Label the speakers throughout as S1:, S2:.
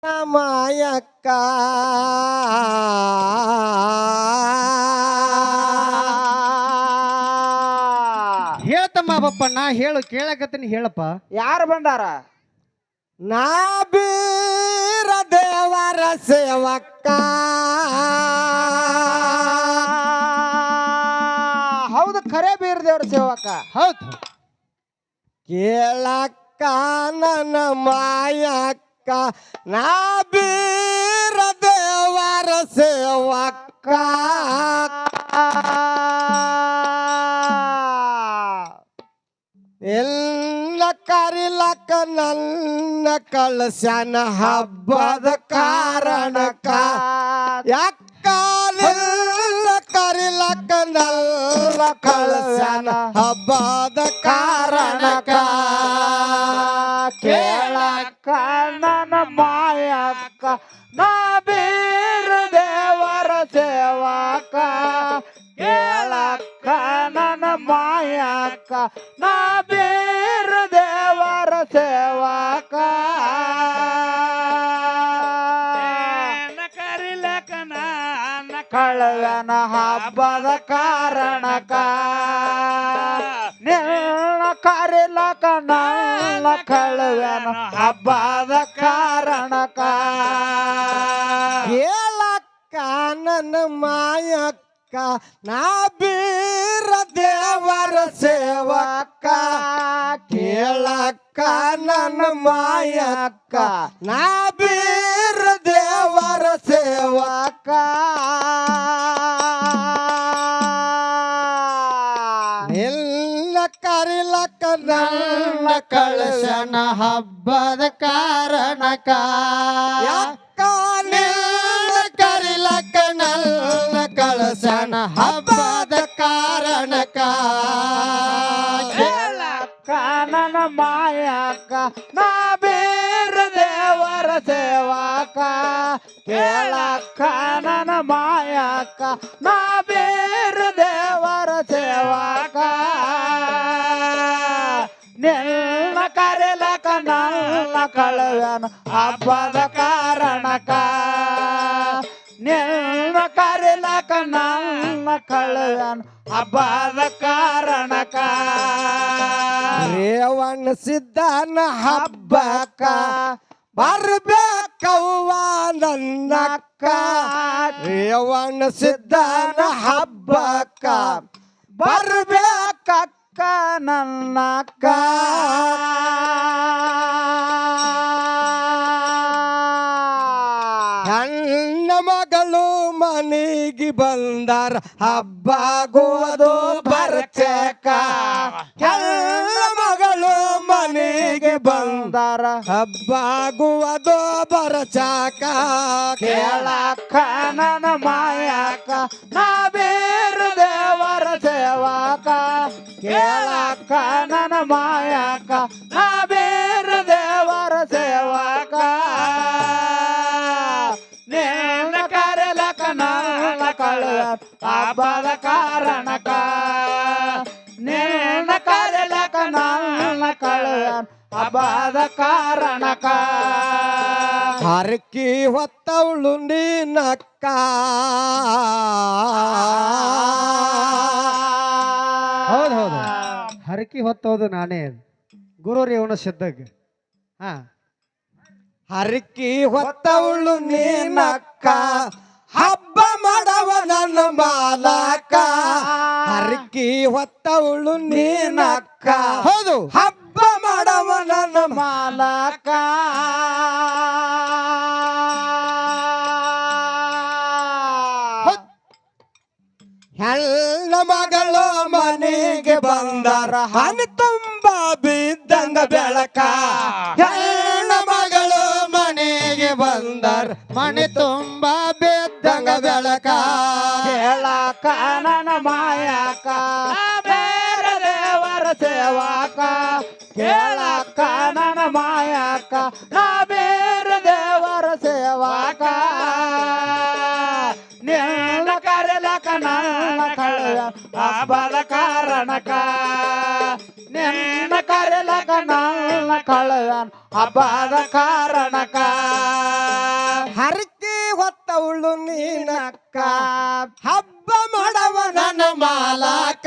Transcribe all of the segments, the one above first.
S1: ಮಾಯಕ್ಕ
S2: ಹೇಳ್ತಮ್ಮ ಬಪ್ಪಣ್ಣ ಹೇಳು ಕೇಳಕತ್ತೀನಿ ಹೇಳಪ್ಪ.
S3: ಯಾರು ಬಂದಾರ?
S1: ನಾ ಬೀರ ದೇವರ ಸೇವಕ್ಕ.
S3: ಹೌದು, ಖರೆ ಬೀರ್ ದೇವ್ರ ಸೇವಕ.
S2: ಹೌದು,
S1: ಕೇಳಕ್ಕ ನನ್ನ ಮಾಯಕ್ಕ ನಾ ಬೀರ ದೇವರ ಸೇವಕ್ಕ. ಎಲ್ಲ ಕರಿಲಕ್ಕ ನನ್ನ ಕಳಸನ ಹಬ್ಬದ ಕಾರಣಕ್ಕ. ಯಾಕ ಕರಿಲಕ್ಕ ನನ್ನ ಕಳಸನ ಹಬ್ಬದ ಕಾರಣಕ್ಕ.
S3: ಕೇಳಕ್ಕ ನನ್ನ ಮಾಯಕ್ಕ ನಾ ಬೀರ್ ದೇವರ ಸೇವಕ. ಕೇಳಕ್ಕ ನನ್ನ ಮಾಯಕ್ಕ ನಾ ಬೀರ್ ದೇವರ ಸೇವಕ. ಕರಿಲಕ್ಕ ನನ್ನ ಕಳವನ ಹಬ್ಬದ ಕಾರಣಕ್ಕ. ನಿನ್ನ ಕರಿಲಕ್ಕ ನನ್ನ ಕಳವನ ಹಬ್ಬದ ಕಾರಣಕ್ಕ.
S1: ಕೇಳಕ್ಕ ನನ್ನ ಮಾಯಕ್ಕ ನಾ ಬೀರ ದೇವರ ಸೇವಕ. ಕೇಳಕ್ಕ ನನ್ನ ಮಾಯಕ್ಕ ನಾ ಬೀರ ದೇವರ ಸೇವಕ. ಎಲ್ಲ ಕರಿಲಕ್ಕ ನನ್ನ ಕಳಶನ ಹಬ್ಬದ ಕಾರಣಕ್ಕ. ಯಾಕ ನಿನ್ನ ಕರಿಲಕ್ಕ ನನ್ನ ಕಳಶನ ಹಬ್ಬದ ಕಾರಣಕ್ಕ.
S3: ಕೇಳಕ್ಕ ನನ್ನ ಮಾಯಕ್ಕ ನಾ ಬೀರ್ ದೇವರ ಸೇವಕ. ಕೇಳಕ್ಕ ನನ್ನ ಮಾಯಕ್ಕ ನಾ ಬೀರ್ ದೇವರ ಸೇವಕ. ನಿನ್ನ ಕರೆಲಕ ನನ್ನ ಕಳವನ ಹಬ್ಬದ ಕಾರಣಕ್ಕ. ನಿನ್ನ ಕರೆಲಕ ನನ್ನ ಕಳವನ ಹಬ್ಬದ ಕಾರಣಕ್ಕ.
S1: ರೇವಣ್ಣ ಸಿದ್ಧನ ಹಬ್ಬಕ್ಕ ಬರ್ಬೇಕವ್ವ ನನ್ನಕ್ಕ. ರೇವಣ್ಣ ಸಿದ್ಧನ ಹಬ್ಬಕ್ಕ ಬರ್ಬೇಕಕ್ಕ ನನ್ನಕ್ಕ. ಹೆಣ್ಣ ಮಗಳು ಮನೆಗೆ ಬಂದಾರ ಹಬ್ಬಾಗುವುದು ಬರ್ಚಕ. ಹೆಣ್ಣ ಮಗಳು ಮನೆಗೆ ಬಂದಾರ ಹಬ್ಬಾಗುವುದು ಬರ್ಚಕ.
S3: ಕೇಳಕ್ಕ ನನ್ನ ಮಾಯಕ್ಕ ನಾ ಬೀರ್ ದೇವರ ಸೇವಕ. ಕೇಳಕ್ಕ ನನ್ನ ಮಾಯಕ್ಕ ನಾ ಬೀರ್ ದೇವರ ಸೇವಕ. ನಿನ್ನ ಕರೆಲಕ ನನ್ನ ಕಳುವ ಹಬ್ಬದ ಕಾರಣಕ್ಕ. ನಿನ್ನ ಕರೆಲಕ ನನ್ನ ಕಳುವ ಹಬ್ಬದ ಕಾರಣಕ್ಕ.
S1: ಹರಕಿ ಹೊತ್ತವಳು ನೀನಕ್ಕ.
S2: ಹೌದು ಹೌದು, ಹರಕಿ ಹೊತ್ತೋದು ನಾನೇ ಗುರು ರೇವಣ ಸಿದ್ಧಗ್. ಹಾ,
S1: ಹರಕಿ ಹೊತ್ತವಳು ನೀನಕ್ಕ ಹಬ್ಬ ಮಾಡವ ನನ್ನ ಮಾಲಕ. ಹರಕಿ ಹೊತ್ತವಳು ನೀನಕ್ಕ
S2: ಹೌದು,
S1: ಹಬ್ಬ ಮಾಡವ ನನ್ನ
S3: ಮಾಲಕ.
S1: ಹೆಣ್ಣ ಮಗಳು ಮನೆಗೆ ಬಂದಾರ ಹನಿ ತುಂಬ ಬಿದ್ದಂಗ ಬೆಳಕ. ಹೆಣ್ಣ ಮಗಳು ಮನೆಗೆ ಬಂದಾರ ಮನೆ ತುಂಬ ಬಿದ್ದಂಗ ಬೆಳಕ.
S3: ಕೇಳಕ್ಕ ನನ್ನ ಮಾಯಕ್ಕ ಬೇರೆ ದೇವರ ಸೇವಕ. ಕೇಳಕ್ಕ ನನ್ನ ಮಾಯಕ್ಕ ನಾ ಬೇರೆ ದೇವರ ಸೇವಕ. ನಿನ್ನ ಕರೆಲಕ ನನ್ನ ಕಳೆದ ಹಬ್ಬದ ಕಾರಣಕ್ಕ. ನಿನ್ನ ಕರೆ ಕರೆಲಕ ನನ್ನ ಕಳೆಯನ ಹಬ್ಬದ ಕಾರಣಕ
S1: ಹರಕೆ ಹೊತ್ತವಳು ನೀನಕ್ಕ ಹಬ್ಬ ಮಾಡವ ನನ್ನ ಮಾಲಕ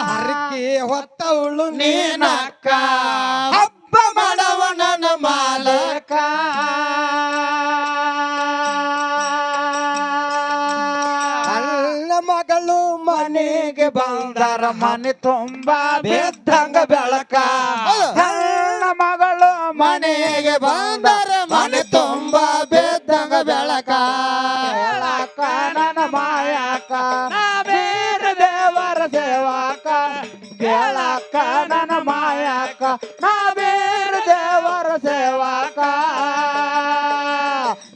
S1: ಹರಕೆ ಹೊತ್ತವಳು ನೀನಕ್ಕ ಹಬ್ಬ ಮಾಡವ ನನ್ನ ಮಾಲಕ ಅಲ್ಲ ಮಗಳು ಮನೆಗೆ ಬಂದರ
S3: ಮನೆ ತುಂಬಾ
S1: ಬಿದ್ದಂಗ ಬೆಳಕ
S3: ಹೆಣ್ಣ ಮಗಳು
S1: ಮನೆಗೆ ಬಂದರ ಮನೆ ತುಂಬಾ ಬಿದ್ದಂಗ ಬೆಳಕ
S3: ಕೇಳಕ ನನ್ನ ಮಾಯಕ ನಾ ಬೇರೆ ದೇವರ ಸೇವಕ ಕೇಳಕ ನನ್ನ ಮಾಯಕ ನಾ ಬೇರೆ ದೇವರ ಸೇವಕ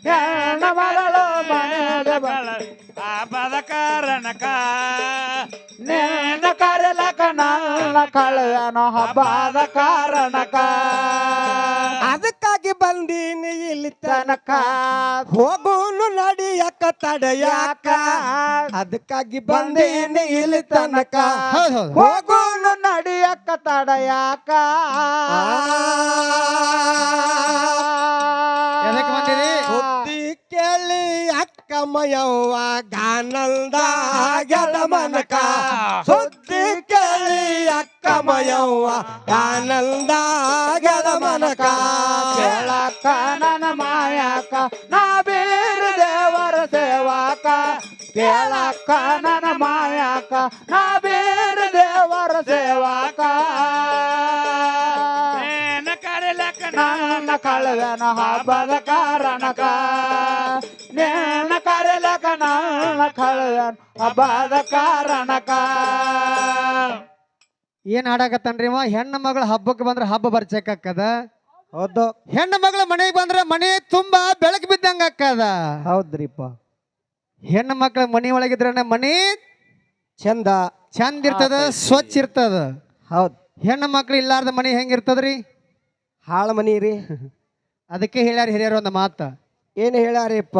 S3: ಹೆಣ್ಣ ಮಗಳು ಮನೆಗೆ ಹಬ್ಬದ ಕಾರಣಕ ನೇನ ಕರೆಲಕ ನನ್ನ ಕಳೆಯನ ಹಬ್ಬದ ಕಾರಣಕ
S1: ಅದಕ್ಕಾಗಿ ಬಂದೀನಿ ಇಲ್ಲಿ ತನಕ ಹೋಗುನು ನಡಿಯಕ್ಕ ತಡೆಯಾಕ ಅದಕ್ಕಾಗಿ ಬಂದೀನಿ ಇಲ್ಲಿ ತನಕ
S3: ಹೋಗುನು ನಡಿಯಕ್ಕ ತಡೆಯಾಕ
S2: ಎದಕ್ಕೆ ಬಂದಿರಿ
S1: ಸುದ್ದಿ ಕೇಳಿ ಅಕ್ಕ ಮಯವ್ವ ಗಾನಂದ ಗೆದ ಮನಕ ಸುದ್ದಿ ಕೇಳಿ ಅಕ್ಕ ಮಯವ್ವ ಗಾನಂದ ಗೆದ ಮನಕ
S3: ಕೇಳಕ್ಕ ನನ್ನ ಮಾಯಕ ನಾ ಬೇರೆ ದೇವರ ಸೇವಕ ಕೇಳಕ್ಕ ನನ್ನ ಮಾಯಕ ನಾ ಬೇರೆ ದೇವರ ಸೇವಕ ಕರೆಲಕ್ಕ ನನ್ನ ಕಳೆದನ ಹಬ್ಬದ ಕಾರಣಕ ನೇನ ಕರೆಲಕ್ಕ ನನ್ನ ಕಳೆದನ ಹಬ್ಬದ ಕಾರಣಕ
S2: ಏನ್ ಹಾಡಾಕತ್ತನ್ರಿ ಇವ ಹೆಣ್ಣು ಮಗಳ ಹಬ್ಬಕ್ಕೆ ಬಂದ್ರೆ ಹಬ್ಬ ಬರ್ಚಕ್ಕದ
S1: ಹೌದು
S2: ಹೆಣ್ಣು ಮಗಳ ಮನೆಗೆ ಬಂದ್ರೆ ಮನೆ ತುಂಬಾ ಬೆಳಕು ಬಿದ್ದಂಗ ಅಕ್ಕದ
S1: ಹೌದ್ರಿಪ್ಪ
S2: ಹೆಣ್ಣು ಮಕ್ಕಳ ಮನೆ ಒಳಗಿದ್ರೆ ಮನೆ
S1: ಚಂದ
S2: ಚಂದ ಇರ್ತದ ಸ್ವಚ್ಛ ಇರ್ತದ
S1: ಹೌದ್
S2: ಹೆಣ್ಣು ಮಕ್ಳು ಇಲ್ಲಾರ್ದ ಮನೆ ಹೆಂಗಿರ್ತದ್ರಿ
S1: ಹಾಳ ಮನಿ ರೀ
S2: ಅದಕ್ಕೆ ಹೇಳ್ಯಾರ ಹಿರಿಯರು ಒಂದು ಮಾತ
S1: ಏನು ಹೇಳ್ಯಾರಿಪ್ಪ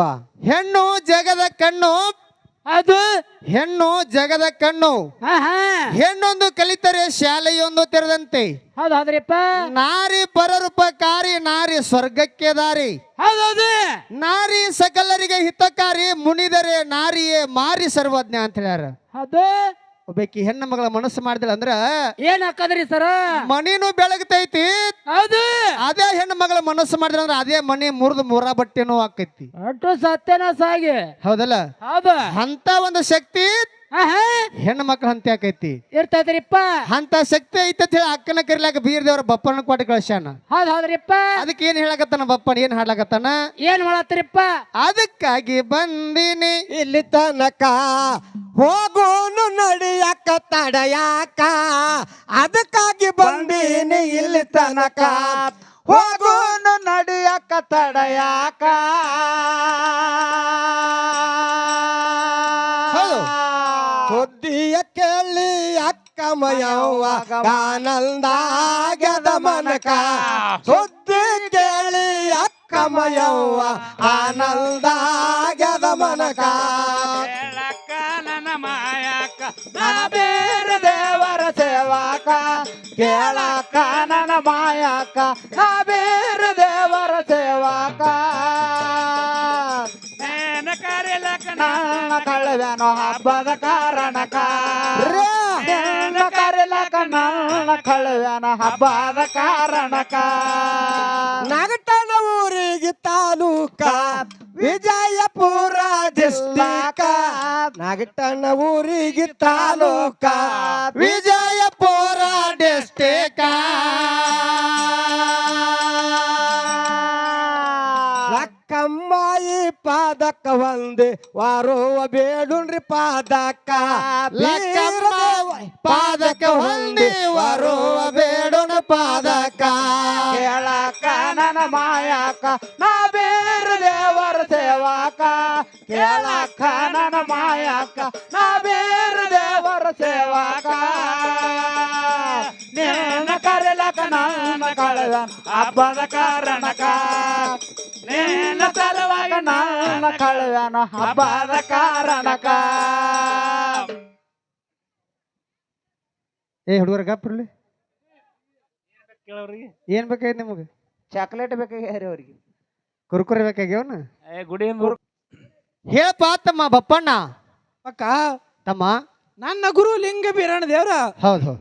S2: ಹೆಣ್ಣು ಜಗದ ಕಣ್ಣು
S3: ಅದು
S2: ಹೆಣ್ಣು ಜಗದ ಕಣ್ಣು ಹೆಣ್ಣೊಂದು ಕಲಿತರೆ ಶಾಲೆಯೊಂದು ತೆರೆದಂತೆ
S3: ಹೌದ್ರಿಪ್ಪ
S2: ನಾರಿ ಪರರೂಪಕಾರಿ ನಾರಿ ಸ್ವರ್ಗಕ್ಕೆ ದಾರಿ
S3: ಹೌದೌದು
S2: ನಾರಿ ಸಕಲರಿಗೆ ಹಿತಕಾರಿ ಮುನಿದರೆ ನಾರಿಯೇ ಮಾರಿ ಸರ್ವಜ್ಞ ಅಂತ ಹೇಳ್ಯಾರ
S3: ಅದು
S2: ಒಬ್ಬಾಕಿ ಹೆಣ್ಣು ಮಗಳ ಮನಸ್ಸು ಮಾಡಿದಳ ಅಂದ್ರ
S3: ಏನ್ ಹಾಕದ್ರಿ ಸರ
S2: ಮನಿನೂ ಬೆಳಗ್ತೈತಿ
S3: ಹೌದು
S2: ಅದೇ ಹೆಣ್ಣು ಮಗಳ ಮನಸ್ಸು ಮಾಡಿದ್ರ ಅಂದ್ರ ಅದೇ ಮನಿ ಮುರಿದು ಮೂರ ಬಟ್ಟೆನೂ ಆಕೈತಿ
S3: ಅಟ್ಟು ಸತ್ಯನ ಸಾಗಿ
S2: ಹೌದಲ್ಲ
S3: ಹೌದು
S2: ಅಂತ ಒಂದು ಶಕ್ತಿ ಹೆಣ್ಣು ಮಕ್ಳ ಹಂತೆ ಆಕೈತಿ
S3: ಇರ್ತೈತ್ರಿಪ್ಪ
S2: ಅಂತ ಶಕ್ತಿ ಐತಿ ಹೇಳಿ ಅಕ್ಕನ ಕರಿಲಾಕ ಬೀರ್ ದೇವ್ರ ಬಪ್ಪನ ಕೊಟ್ಟು ಕಳ್ಸ್ಯಾನ
S3: ಹೌದ್ರಿಪ್ಪ
S2: ಅದಕ್ಕೆ ಏನ್ ಹೇಳಕತ್ತಾನ ಬಪ್ಪನ ಏನ್ ಹಾಡ್ಲಾಕತ್ತಾನ
S3: ಏನ್ ಮಾಡತ್ರಿಪ್ಪ
S2: ಅದಕ್ಕಾಗಿ ಬಂದಿನಿ
S1: ಇಲ್ಲಿ ತನಕ ಹೋಗೋನು ನಡಿಯಕ್ಕ ತಡೆಯಾಕ ಅದಕ್ಕಾಗಿ ಬಂದೀನಿ ಇಲ್ಲಿ ತನಕ
S3: ಹೋಗೋನು ನಡಿಯಕ್ಕ ತಡೆಯಾಕ
S2: ಹೌದು.
S1: ಸುದ್ದಿಯ ಕೇಳಿ ಅಕ್ಕ ಮಯವ್ವ ಆನಂದಾಗದ ಮನಕ ಸುದ್ದಿ ಕೇಳಿ ಅಕ್ಕ ಮಯವ್ವ ಆನಂದಾಗದ ಮನಕ
S3: ಕೇಳಕ್ಕ ನನ್ನ ಮಾಯಕ್ಕ ನಾ ಬೇರೆ ದೇವರ ಸೇವಕ ಕೇಳಕ್ಕ ನನ್ನ ಮಾಯಕ್ಕ ನಾ ಬೇರೆ ದೇವರ ಸೇವಕ ನೇನ ಕರೆಲಕ್ಕ ನನ್ನ ಕಳೆದನು ಹಬ್ಬದ ಕಾರಣಕ ನೇನ ಕರೆಲಕ್ಕ ನನ್ನ ಕಳೆದನ ಹಬ್ಬದ ಕಾರಣಕ
S1: ನಗಟನ ಊರಿಗೆ ತಾಲೂಕ ವಿಜಯಪುರ ಡಿಸ್ಟಿಕ ನಗಟನ ಊರಿಗೆ ತಾಲೂಕ ವಿಜಯಪುರ ಡಿಸ್ಟಿಕ ಲಕ್ಕಮ್ಮಾಯಿ ಪಾದಕ್ಕ ಒಂದೇ ವಾರುವ ಬೇಡುನ್ರಿ ಪಾದಕ್ಕ ಲಕ್ಕಮ್ಮಾಯಿ ಪಾದಕ್ಕ ಒಂದೇ ವಾರುವ ಬೇಡುನ ಪಾದಕ್ಕ
S3: ಕೇಳಕ್ಕ ನನ್ನ ಮಾಯಕ್ಕ ನಾ ಬೇರೆ ದೇವರ ಸೇವಕ ಕೇಳಕ್ಕ ನನ್ನ ಮಾಯಕ್ಕ ನಾ ಬೇರೆ ದೇವರ ಸೇವಕ ನೇನ ಕರೆಲಕ್ಕ ನನ್ನ ಕಳೆದ ಹಬ್ಬದ ಕಾರಣಕ ನೇನ ಸಲುವಾಗ ನನ್ನ ಕಳೆದನ ಹಬ್ಬದ ಕಾರಣಕ
S2: ಏ ಹುಡುಗರ ಗಪ್ರಲ್ಲಿ
S3: ಕೇಳೋರಿಗೆ
S2: ಏನ್ ಬೇಕಾಗಿತ್ತು ನಿಮಗೆ?
S3: ಚಾಕ್ಲೇಟ್ ಬೇಕಾಗ್ಯಾರ ಅವ್ರಿಗೆ.
S2: ಕುರ್ಕುರೆ ಬೇಕಾಗ್ಯವನ?
S3: ಗುಡಿಯಿಂದ
S2: ಹೇಳಪ್ಪ ತಮ್ಮ ಬಪ್ಪಣ್ಣ.
S1: ಅಕ್ಕ
S2: ತಮ್ಮ
S1: ನನ್ನ ಗುರು ಲಿಂಗ ಬೀರಣ್ಣ ದೇವ್ರ
S2: ಹೌದು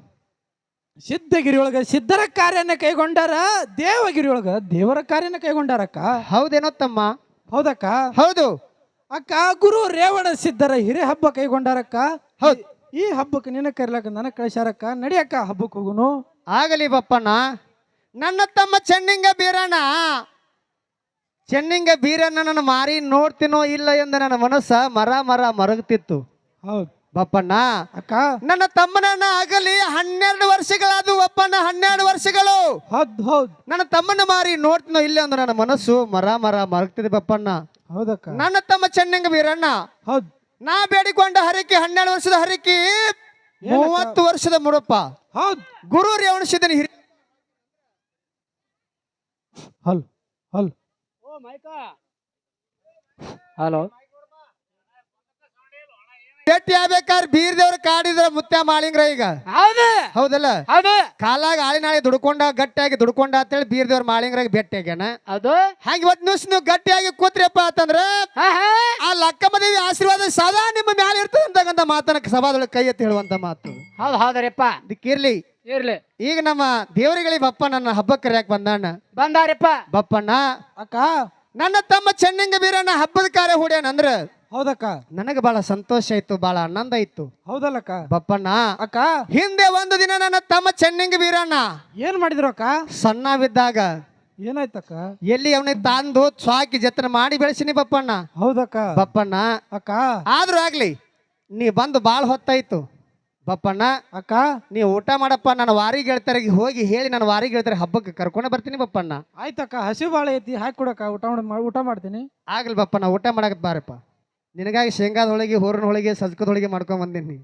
S1: ಸಿದ್ಧಗಿರಿ ಒಳಗ ಸಿದ್ಧರ ಕಾರ್ಯನ ಕೈಗೊಂಡಾರ, ದೇವಗಿರಿ ಒಳಗ ದೇವರ ಕಾರ್ಯನ ಕೈಗೊಂಡಾರಕ್ಕ.
S2: ಹೌದೇನೋ ತಮ್ಮ?
S1: ಹೌದಕ್ಕ.
S2: ಹೌದು
S1: ಅಕ್ಕ ಗುರು ರೇವಣ ಸಿದ್ಧರ ಹಿರೇ ಹಬ್ಬ ಕೈಗೊಂಡಾರಕ್ಕ.
S2: ಹೌದ್.
S1: ಈ ಹಬ್ಬಕ್ಕೆ ನಿನ್ನ ಕರಿಲಕ್ಕ ನನಗೆ ಕಳಿಸ್ಯಾರಕ್ಕ. ನಡಿಯಕ್ಕ ಹಬ್ಬಕ್ಕೆ ಹೋಗುನು.
S2: ಆಗಲಿ ಬಪ್ಪಣ್ಣ. ನನ್ನ ತಮ್ಮ ಚೆನ್ನಿಂಗ ಬೀರಣ್ಣ ನನ್ನ ಮಾರಿ ನೋಡ್ತೀನೋ ಇಲ್ಲ ಎಂದು ನನ್ನ ಮನಸ್ಸ ಮರಗುತ್ತಿತ್ತು.
S1: ಹೌದು
S2: ಬಪ್ಪಣ್ಣ.
S1: ಅಕ್ಕ.
S2: ನನ್ನ ತಮ್ಮನನ್ನ ಆಗಲಿ 12 ವರ್ಷಗಳಾದು ಬಪ್ಪಣ್ಣ, 12 ವರ್ಷಗಳು.
S1: ಹೌದ್ ಹೌದ್.
S2: ನನ್ನ ತಮ್ಮನ ಮಾರಿ ನೋಡ್ತೀನೋ ಇಲ್ಲ ಎಂದು ನನ್ನ ಮನಸ್ಸು ಮರಗುತ್ತಿದೆ ಬಪ್ಪಣ್ಣ.
S1: ಹೌದಕ್ಕ.
S2: ನನ್ನ ತಮ್ಮ ಚೆನ್ನಿಂಗ ಬೀರಣ್ಣ
S1: ಹೌದ್.
S2: ನಾ ಬೇಡಿಕೊಂಡ ಹರಕೆ 12 ವರ್ಷದ ಹರಕೆ 30 ವರ್ಷದ ಮುಡಪ್ಪ.
S1: ಹೌದ್.
S2: ಗುರು ರೇವಣ ಸಿದ್ಧನ ಹಿರಿ
S1: ಹಲ್ ಹಲ್ ಹಲೋ
S2: ಭೇಟಿ ಆಗ್ಬೇಕಾದ್ರೆ ಬೀರ್ ದೇವ್ರ ಕಾಡಿದ್ರ ಮುತ್ಯ ಮಾಳಿಂಗ್ರ ಈಗ. ಹೌದಲ್ಲ? ಕಾಲಾಗ ಆಳಿನಾಳಿ ಗಟ್ಟಿಯಾಗಿ ದುಡ್ಕೊಂಡ ಅಂತೇಳಿ ಬೀರ್ ದೇವ್ರ ಮಾಳಿಂಗ್ರಾಗ ಭೇಟಿ ಆಗ್ಯಾನ.
S3: ಅದು
S2: ಹಾಗೆ ಇವತ್ತು ದಿವ್ಸ ನೀವು ಗಟ್ಟಿಯಾಗಿ ಕೂತ್ರಿಯಪ್ಪ ಅಂತಂದ್ರ ಆ ಲಕ್ಕಮ್ಮ ದೇವಿ ಆಶೀರ್ವಾದ ಸದಾ ನಿಮ್ಮ ಮ್ಯಾಲ ಇರ್ತದೆ ಅಂತ ಮಾತನ್ನ ಸಭಾದೊಳಗೆ ಕೈ ಎತ್ತಿ ಹೇಳುವಂತ ಮಾತು.
S3: ಹೌದ್ರಪ್ಪ.
S2: ಇದಕ್ಕಿರ್ಲಿ.
S3: ಇರ್ಲಿ.
S2: ಈಗ ನಮ್ಮ ದೇವರುಗಳಿಗೆ ಬಪ್ಪ ನನ್ನ ಹಬ್ಬಕ್ಕೆ ಕರೆಯಕ್
S3: ಬಂದಾರಪ್ಪ.
S2: ಬಪ್ಪಣ್ಣ.
S1: ಅಕ್ಕ.
S2: ನನ್ನ ತಮ್ಮ ಚೆನ್ನಿಂಗ ಬೀರಣ್ಣ ಹಬ್ಬದ ಕಾರ್ಯ ಹೂಡ್ಯಾನಂದ್ರ
S1: ಹೌದಕ್ಕ.
S2: ನನಗೆ ಬಹಳ ಸಂತೋಷ ಇತ್ತು, ಬಹಳ ಆನಂದ ಇತ್ತು.
S1: ಹೌದಲ್ಲಕ್ಕ.
S2: ಬಪ್ಪಣ್ಣ.
S1: ಅಕ್ಕ.
S2: ಹಿಂದೆ ಒಂದು ದಿನ ನನ್ನ ತಮ್ಮ ಚೆನ್ನಿಂಗ ಬೀರಣ್ಣ
S1: ಏನ್ ಮಾಡಿದ್ರು ಅಕ್ಕ?
S2: ಸಣ್ಣವಿದ್ದಾಗ
S1: ಏನಾಯ್ತಕ್ಕ?
S2: ಎಲ್ಲಿ ಅವನಿಗೆ ತಂದು ಸ್ವಾಕಿ ಜತನ ಮಾಡಿ ಬೆಳೆಸಿನಿ ಬಪ್ಪಣ್ಣ.
S1: ಹೌದಕ್ಕ.
S2: ಬಪ್ಪಣ್ಣ.
S1: ಅಕ್ಕ.
S2: ಆದ್ರೂ ಆಗ್ಲಿ ನೀ ಬಂದು ಬಾಳ ಹೊತ್ತಾಯ್ತು ಬಪ್ಪಣ್ಣ.
S1: ಅಕ್ಕ.
S2: ನೀ ಊಟ ಮಾಡಪ್ಪ, ನನ್ನ ವಾರಿ ಗೆಳತರಿಗೆ ಹೋಗಿ ಹೇಳಿ ನನ್ನ ವಾರಿ ಗೆಳತರ ಹಬ್ಬಕ್ಕೆ ಕರ್ಕೊಂಡೆ ಬರ್ತೀನಿ ಬಪ್ಪಣ್ಣ.
S1: ಆಯ್ತಕ್ಕ. ಹಸಿವು ಬಾಳ ಐತಿ, ಹಾಕಿ ಕೊಡಕ್ಕ. ಊಟ ಮಾಡ್ತೀನಿ.
S2: ಆಗ್ಲಿ ಬಪ್ಪಣ್ಣ, ಊಟ ಮಾಡಕ್ ಬಾರಪ್ಪ. ನಿನಗಾಗಿ ಶೇಂಗಾದ ಹೋಳಿಗೆ, ಹೋರನ ಹೋಳಿಗೆ, ಸಜ್ಕದ ಹೋಳಿಗೆ ಮಾಡ್ಕೊಂಡ್ ಬಂದೀನಿ.